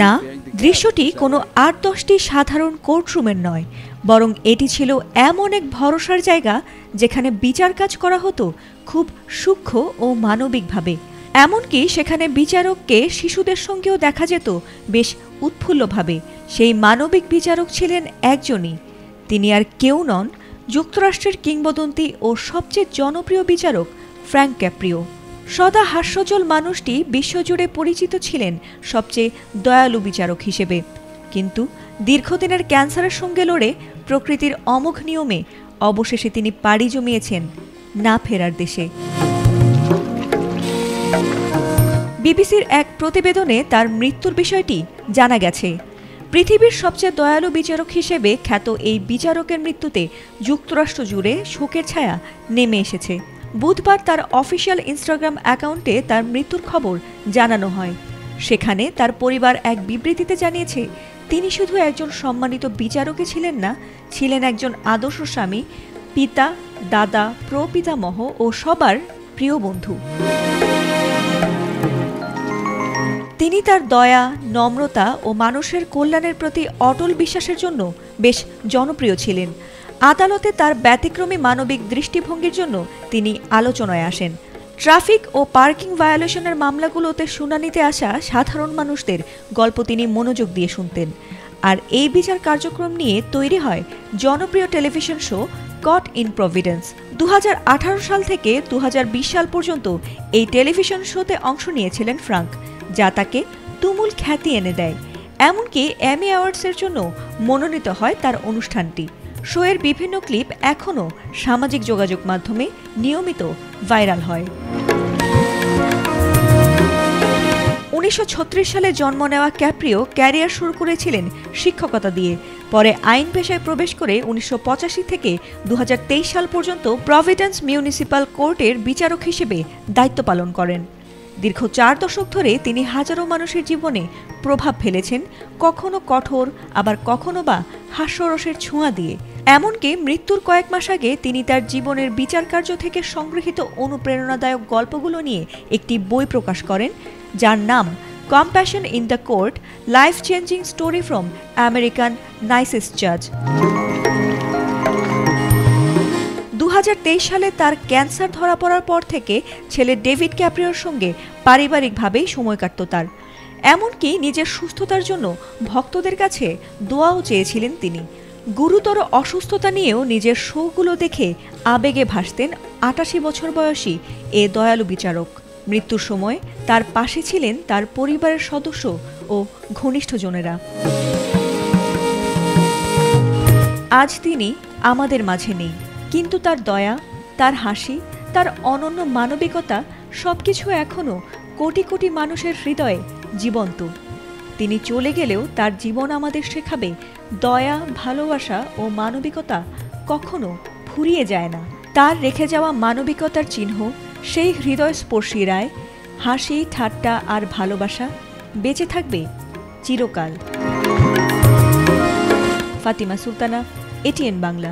না, দৃশ্যটি কোনো ৮-১০টি সাধারণ কোর্টরুমের নয়, বরং এটি ছিল এমন এক ভরসার জায়গা যেখানে বিচার কাজ করা হতো খুব সূক্ষ্ম ও মানবিকভাবে। এমনকি সেখানে বিচারককে শিশুদের সঙ্গেও দেখা যেত বেশ উৎফুল্লভাবে। সেই মানবিক বিচারক ছিলেন একজনই, তিনি আর কেউ নন, যুক্তরাষ্ট্রের কিংবদন্তি ও সবচেয়ে জনপ্রিয় বিচারক ফ্র্যাঙ্ক ক্যাপ্রিও। সদা হাস্যজ্জ্বল মানুষটি বিশ্বজুড়ে পরিচিত ছিলেন সবচেয়ে দয়ালু বিচারক হিসেবে, কিন্তু দীর্ঘদিনের ক্যান্সারের সঙ্গে লড়ে প্রকৃতির অমোঘ নিয়মে অবশেষে তিনি পাড়ি জমিয়েছেন না ফেরার দেশে। বিবিসির এক প্রতিবেদনে তার মৃত্যুর বিষয়টি জানা গেছে। পৃথিবীর সবচেয়ে দয়ালু বিচারক হিসেবে খ্যাত এই বিচারকের মৃত্যুতে যুক্তরাষ্ট্র জুড়ে শোকের ছায়া নেমে এসেছে। বুধবার তার অফিসিয়াল ইনস্টাগ্রাম অ্যাকাউন্টে তার মৃত্যুর খবর জানানো হয়। সেখানে তার পরিবার এক বিবৃতিতে জানিয়েছে, তিনি শুধু একজন সম্মানিত বিচারকই ছিলেন না, ছিলেন একজন আদর্শ স্বামী, পিতা, দাদা, প্রপিতামহ ও সবার প্রিয় বন্ধু। তিনি তার দয়া, নম্রতা ও মানুষের কল্যাণের প্রতি অটল বিশ্বাসের জন্য বেশ জনপ্রিয় ছিলেন। আদালতে তার ব্যতিক্রমী মানবিক দৃষ্টিভঙ্গির জন্য তিনি আলোচনায় আসেন। ট্রাফিক ও পার্কিং ভায়োলেশনের মামলাগুলোতে শুনানিতে আসা সাধারণ মানুষদের গল্প তিনি মনোযোগ দিয়ে শুনতেন। আর এই বিচার কার্যক্রম নিয়ে তৈরি হয় জনপ্রিয় television show caught in Providence. 2018 সাল থেকে 2020 সাল পর্যন্ত এই টেলিভিশন শোতে অংশ নিয়েছিলেন ফ্রাঙ্ক, যা তাকে তুমুল খ্যাতি এনে দেয়। এমনকি এমি অ্যাওয়ার্ডসের জন্য মনোনীত হয় তার অনুষ্ঠানটি। শোয়ের বিভিন্ন ক্লিপ এখনও সামাজিক যোগাযোগ মাধ্যমে নিয়মিত ভাইরাল হয়। 1936 সালে জন্ম নেওয়া ক্যাপ্রিও ক্যারিয়ার শুরু করেছিলেন শিক্ষকতা দিয়ে। পরে আইন পেশায় প্রবেশ করে 1985 থেকে 2023 সাল পর্যন্ত প্রভিডেন্স মিউনিসিপাল কোর্টের বিচারক হিসেবে দায়িত্ব পালন করেন। দীর্ঘ 4 দশক ধরে তিনি হাজারো মানুষের জীবনে প্রভাব ফেলেছেন, কখনো কঠোর, আবার কখনো বা হাস্যরসের ছোঁয়া দিয়ে। এমনকি মৃত্যুর কয়েক মাস আগে তিনি তার জীবনের বিচার কার্য থেকে সংগৃহীত অনুপ্রেরণাদায়ক গল্পগুলো নিয়ে একটি বই প্রকাশ করেন, যার নাম compassion in the court, life changing story from American nicest জাজ। 2023 সালে তার ক্যান্সার ধরা পড়ার পর থেকে ছেলে ডেভিড ক্যাপ্রিওর সঙ্গে পারিবারিকভাবেই সময় কাটত তার। এমনকি নিজের সুস্থতার জন্য ভক্তদের কাছে দোয়াও চেয়েছিলেন তিনি। গুরুতর অসুস্থতা নিয়েও নিজের শোগুলো দেখে আবেগে ভাসতেন 88 বছর বয়সী এ দয়ালু বিচারক। মৃত্যুর সময় তার পাশে ছিলেন তার পরিবারের সদস্য ও ঘনিষ্ঠজনেরা। আজ তিনি আমাদের মাঝে নেই, কিন্তু তার দয়া, তার হাসি, তার অনন্য মানবিকতা সবকিছু এখনও কোটি কোটি মানুষের হৃদয়ে জীবন্ত। তিনি চলে গেলেও তার জীবন আমাদের শেখাবে, দয়া, ভালোবাসা ও মানবিকতা কখনো ফুরিয়ে যায় না। তার রেখে যাওয়া মানবিকতার চিহ্ন, সেই হৃদয়স্পর্শী রায়, হাসি, ঠাট্টা আর ভালোবাসা বেঁচে থাকবে চিরকাল। ফাতিমা সুলতানা, এটিএন বাংলা।